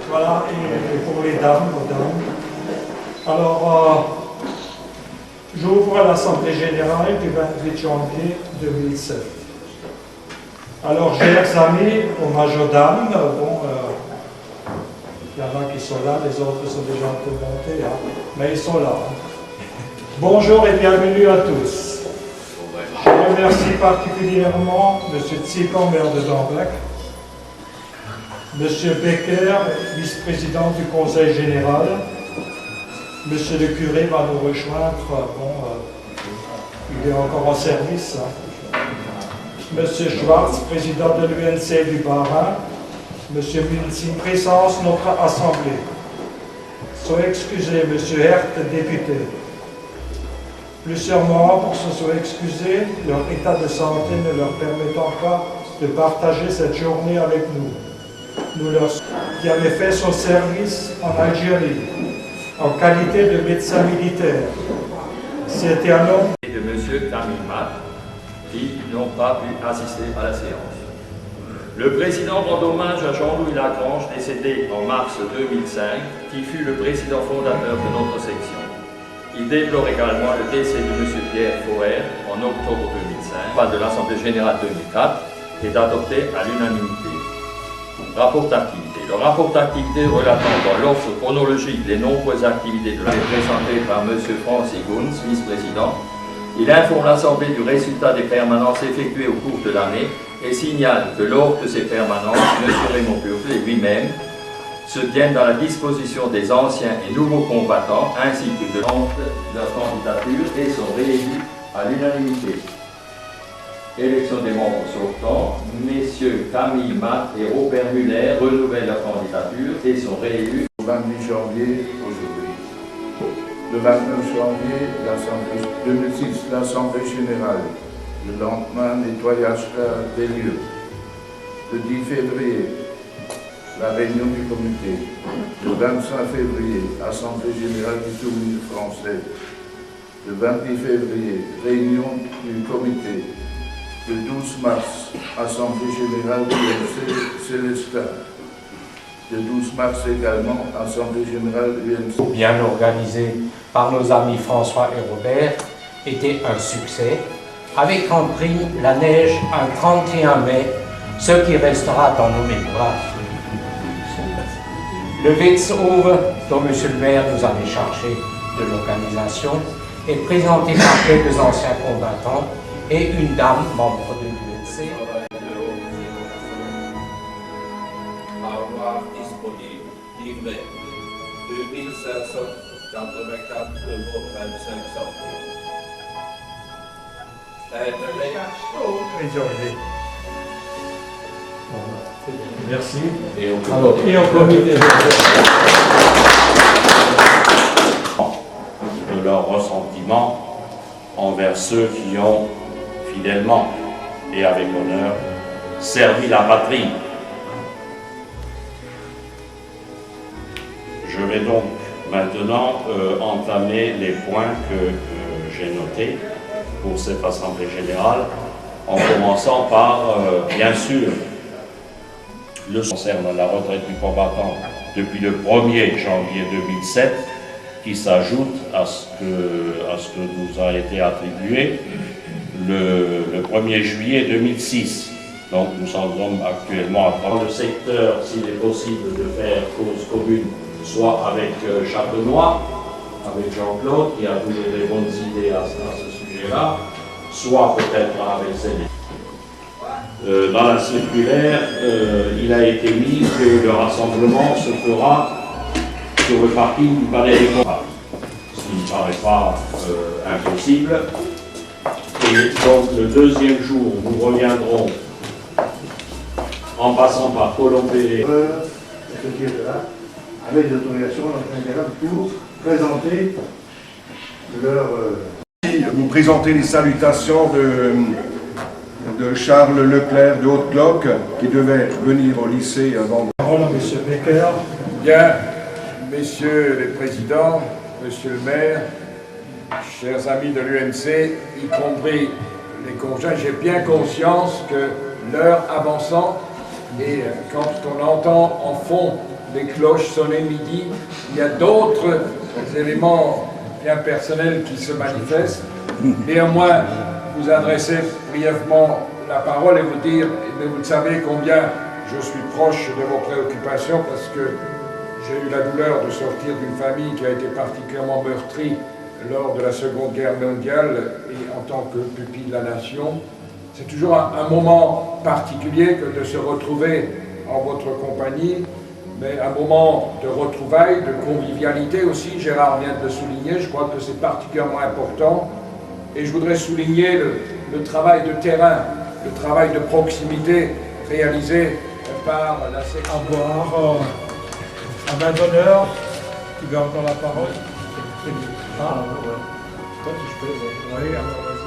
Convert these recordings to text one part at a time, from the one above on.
Voilà, et pour les dames, Alors, j'ouvre l'Assemblée générale du 28 janvier 2007. Alors, chers amis, hommage aux dames, il y en a qui sont là, les autres sont déjà un peu montés, hein, mais ils sont là. Bonjour et bienvenue à tous. Je remercie particulièrement M. Tsikon, maire de Dambec, M. Becker, vice-président du Conseil général. Monsieur le curé va nous rejoindre, il est encore en service. Monsieur Schwartz, président de l'UNC du Bas-Rhin. Monsieur Milsim, présence notre assemblée. Soyez excusés, Monsieur Hert, député. Plusieurs membres se sont excusés, leur état de santé ne leur permettant pas de partager cette journée avec nous. Qui avait fait son service en Algérie, en qualité de médecin militaire. C'était un homme de M. Camille Matt, qui n'ont pas pu assister à la séance. Le président rend hommage à Jean-Louis Lagrange, décédé en mars 2005, qui fut le président fondateur de notre section. Il déplore également le décès de M. Pierre Fauer en octobre 2005, de l'Assemblée générale 2004, et d'adopter à l'unanimité. Rapport d'activité. Le rapport d'activité relatant dans l'ordre chronologique les nombreuses activités de l'année présentées par M. Francis Gunz, vice-président. Il informe l'Assemblée du résultat des permanences effectuées au cours de l'année et signale que lors de ces permanences, M. Raymond Purflé lui-même se tiennent dans la disposition des anciens et nouveaux combattants ainsi que de leur candidature et sont réélus à l'unanimité. Élection des membres sortants, messieurs Camille Matt et Robert Muller renouvellent leur candidature et sont réélus. Le 28 janvier, aujourd'hui. Le 29 janvier 2006, l'Assemblée générale. Le lendemain, nettoyage des lieux. Le 10 février, la réunion du comité. Le 25 février, Assemblée générale du Souvenir français. Le 28 février, réunion du comité. Le 12 mars, Assemblée générale de l'UNC Célestin. Le 12 mars également, Assemblée générale de l'UNC. Bien organisé par nos amis François et Robert, était un succès, avec en prime la neige un 31 mai, ce qui restera dans nos mémoires. Le Wetzhof, dont M. le maire nous avait chargé de l'organisation, est présenté par quelques anciens combattants et une dame, membre de l'UNC. Avoir disponible, livré 2584 € 25 centimes. Merci. Et au comité. De leur ressentiment envers ceux qui ont fidèlement et avec honneur servi la patrie. Je vais donc maintenant entamer les points que j'ai notés pour cette Assemblée générale, en commençant par, bien sûr, le concerne la retraite du combattant depuis le 1er janvier 2007, qui s'ajoute à ce que nous a été attribué le 1er juillet 2006. Donc nous sommes actuellement dans le secteur, s'il est possible de faire cause commune, soit avec Châtenois, avec Jean-Claude, qui a toujours des bonnes idées à ce sujet-là, soit peut-être avec Céline. Dans la circulaire, il a été mis que le rassemblement se fera sur le parking du Palais des Congrès, ce qui ne paraît pas impossible. Et donc le deuxième jour, nous reviendrons en passant par Colombey. Avec l'autorisation pour présenter leur... Vous présentez les salutations de Charles Leclerc de Haute-Cloque, qui devait venir au lycée avant. Parole à M. Becker. Bien, messieurs les présidents, monsieur le maire, chers amis de l'UNC, y compris les conjoints, j'ai bien conscience que l'heure avançant et quand on entend en fond les cloches sonnaient midi. Il y a d'autres éléments bien personnels qui se manifestent. Néanmoins, vous adressez brièvement la parole et vous dire, mais vous savez combien je suis proche de vos préoccupations parce que j'ai eu la douleur de sortir d'une famille qui a été particulièrement meurtrie lors de la Seconde Guerre mondiale et en tant que pupille de la nation. C'est toujours un moment particulier que de se retrouver en votre compagnie, mais un moment de retrouvailles, de convivialité aussi. Gérard vient de le souligner, je crois que c'est particulièrement important. Et je voudrais souligner le travail de terrain, le travail de proximité réalisé par la section. À boire, à main d'honneur, qui veut encore la parole. Ah, ouais. Toi, je peux, ouais. Oui, alors vas-y.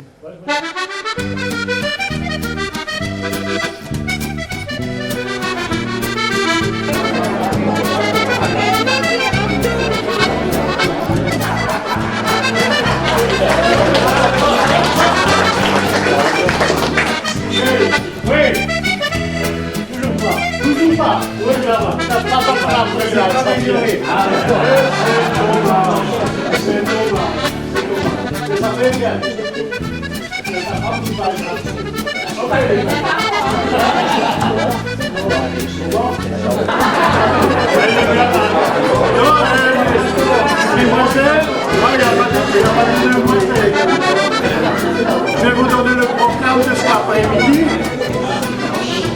Je vais vous donner le programme de cet après-midi.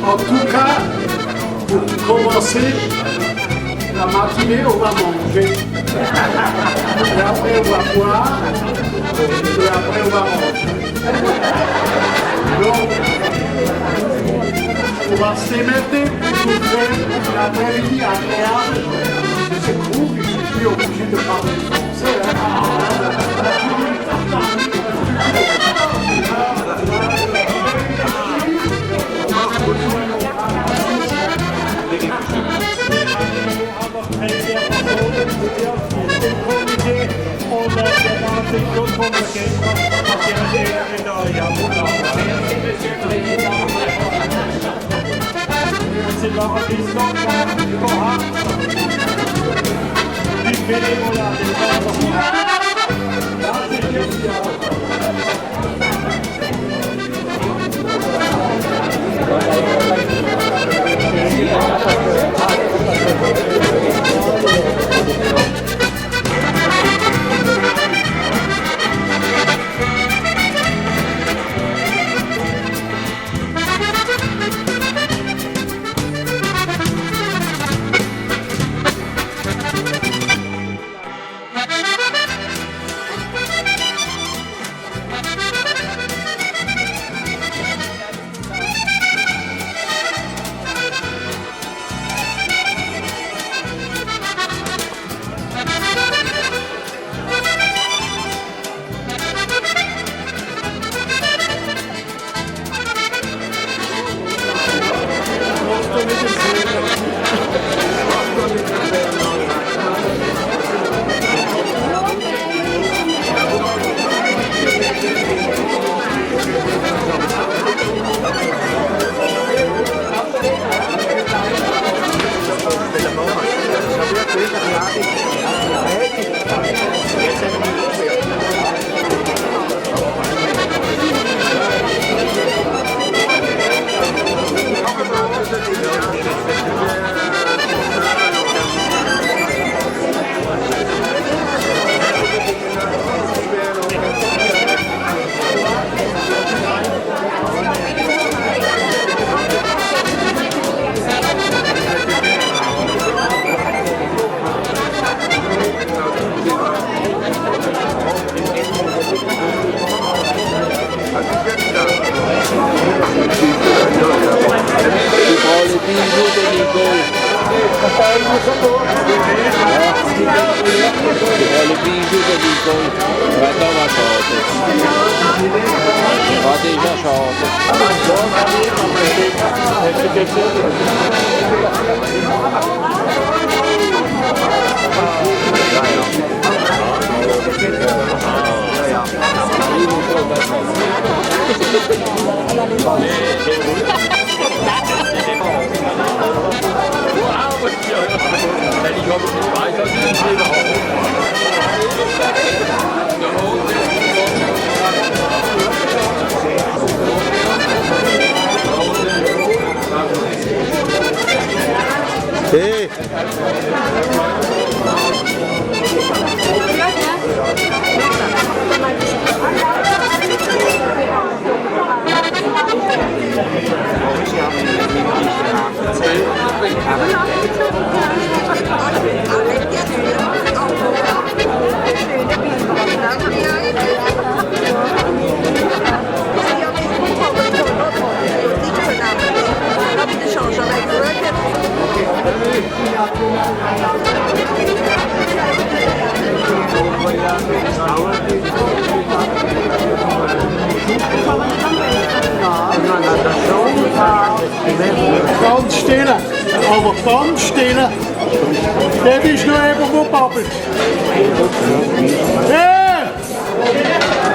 En tout cas, pour commencer la matinée, on va manger. Et après, on va boire. Et après, on va manger. Donc, on va se mettre pour faire l'après-midi agréable. Je trouve que je suis obligé de parler français. Wow, Ganz still, aber ganz still. Das ist nur jemand, der babbelt. Hey!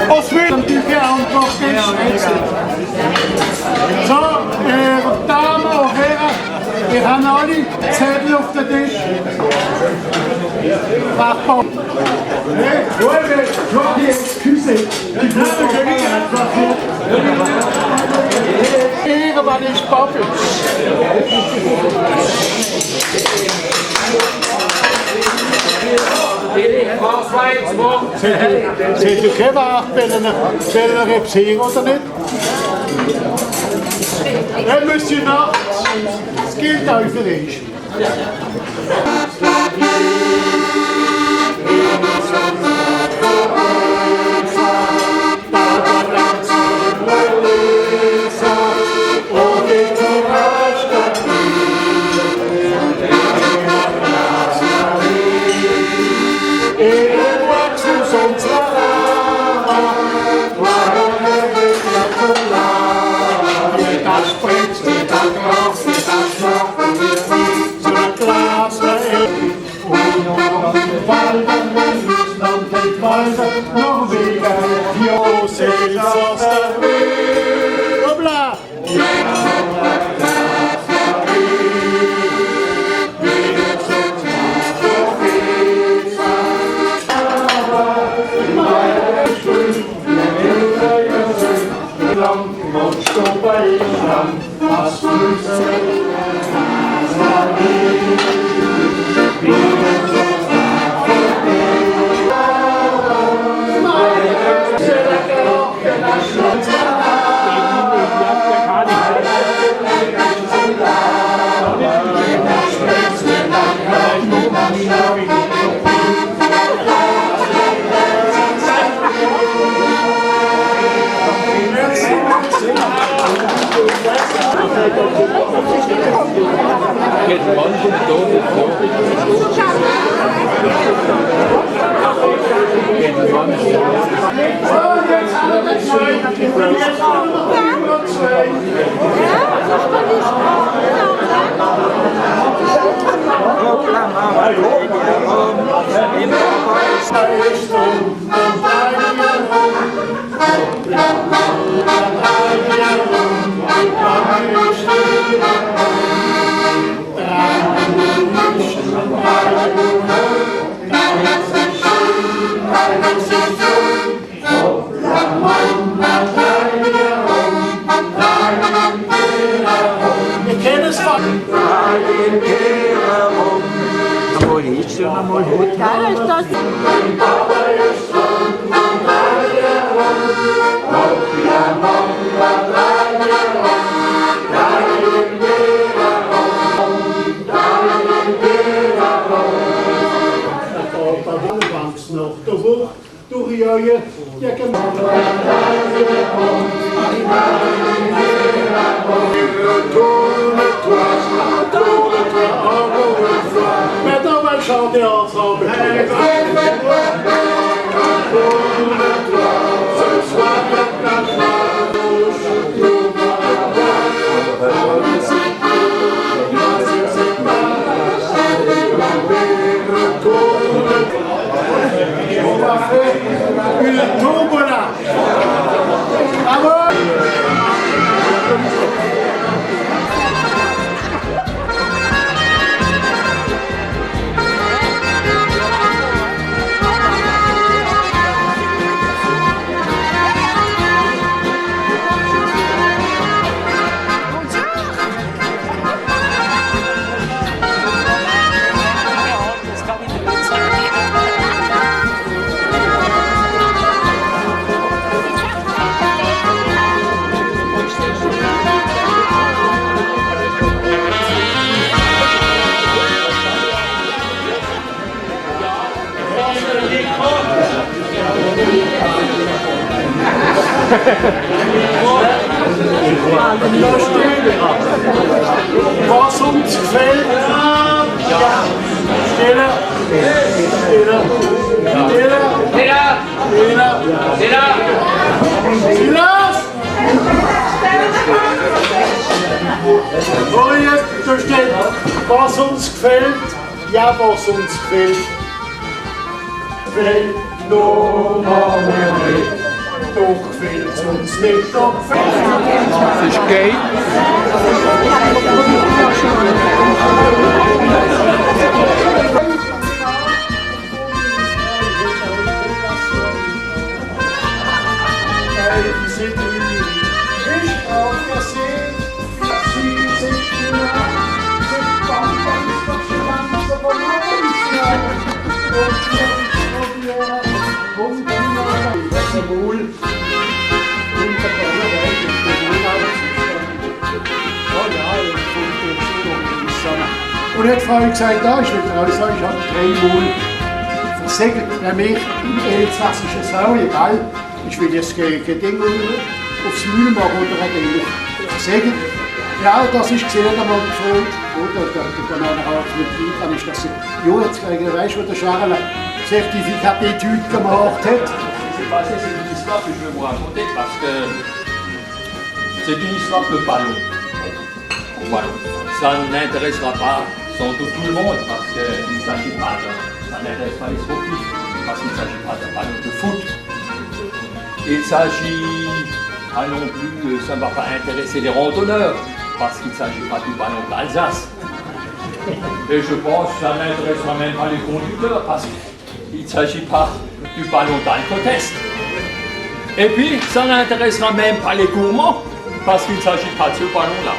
Was will die Antwort geben? So, Damen und Herren, wir haben alle Zettel auf den Tisch. Papa. Hey, Leute, excusez. Die Namen gehen einfach hier. Irgendwann ist babbelt. Seht ihr keine Wacht, wenn er repsieren oder nicht? Dann müsst ihr nachts. Das gilt auch für dich. Maintenant, on va le chanter ensemble. On va faire une tombola. Bravo! Da steht was uns gefällt. Stille. Silas! Oh, jetzt, da steht, was uns gefällt. Ja, was uns gefällt. Gefällt noch mal nicht. Doch gefällt uns nicht. Doch gefällt ist gay. Und jetzt habe ich gesagt, da ist wieder raus, ich habe 3 Mal versegelt. Bei mir im elsässischen Sau, egal, ich will jetzt gegen Ding aufs Mühlen machen oder gegen versegelt. Ja, das ist gesehen, da mal gefreut. Oder dann hat es mit ihm, dann ist das ja, jetzt weißt du, wo der Charles Zertifikat d'études gemacht hat. C'est passé, c'est une histoire que je vais vous raconter parce que c'est une histoire de ballon. Voilà. Ça n'intéressera pas sans doute tout le monde parce qu'il ne s'agit pas ça n'intéresse pas les sportifs parce qu'il ne s'agit pas d'un ballon de foot. Il s'agit pas non plus, ça ne va pas intéresser les randonneurs parce qu'il ne s'agit pas du ballon d'Alsace. Et je pense que ça n'intéressera même pas les conducteurs parce qu'il ne s'agit pas du ballon d'Alcotest. Et puis, ça n'intéressera même pas les gourmands parce qu'il ne s'agit pas de ce ballon-là.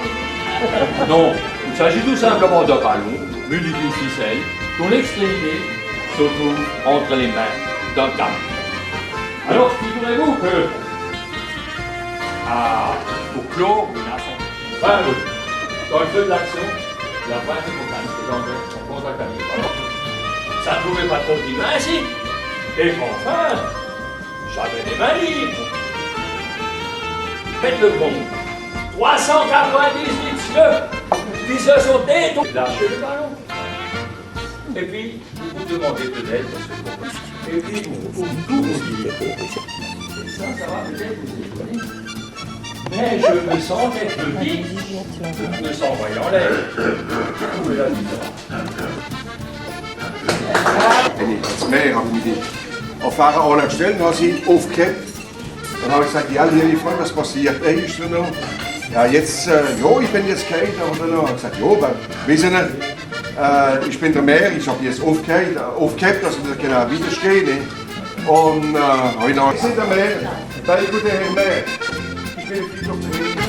Non, il s'agit tout simplement d'un ballon muni d'une ficelle dont l'extrémité se trouve entre les mains d'un gamin. Alors, figurez-vous que, pour clore une ascension, dans le feu de l'action, la pointe de montagne est engagée en contact avec le ballon. Ça ne pouvait pas continuer ainsi. Et enfin, j'avais des mains libres. Faites le compte. 398 yeux qui se sont détournés. Lâchez le ballon. Et puis, vous vous demandez peut-être ce que. Et puis, vous tout vous dire. Et ça va peut-être vous étonner. Mais je me sens être petit, je me sens voyant l'air. Où est la différence? Als Meer habe ich mich auf Fahrer angestellt, dann habe ich aufgekehrt. Dann habe ich gesagt, ja, liebe Freunde, was passiert eigentlich so noch? Ja, jetzt, ja, ich bin jetzt gehalten, oder noch? Ich habe gesagt, ja, aber, wissen Sie, ich bin der Meer, ich habe jetzt aufgekehrt, dass ich genau widerstehe. Ne? Und habe ich noch gesagt, der Meer, bei guten Herr Meer, ich bin viel auf der Welt.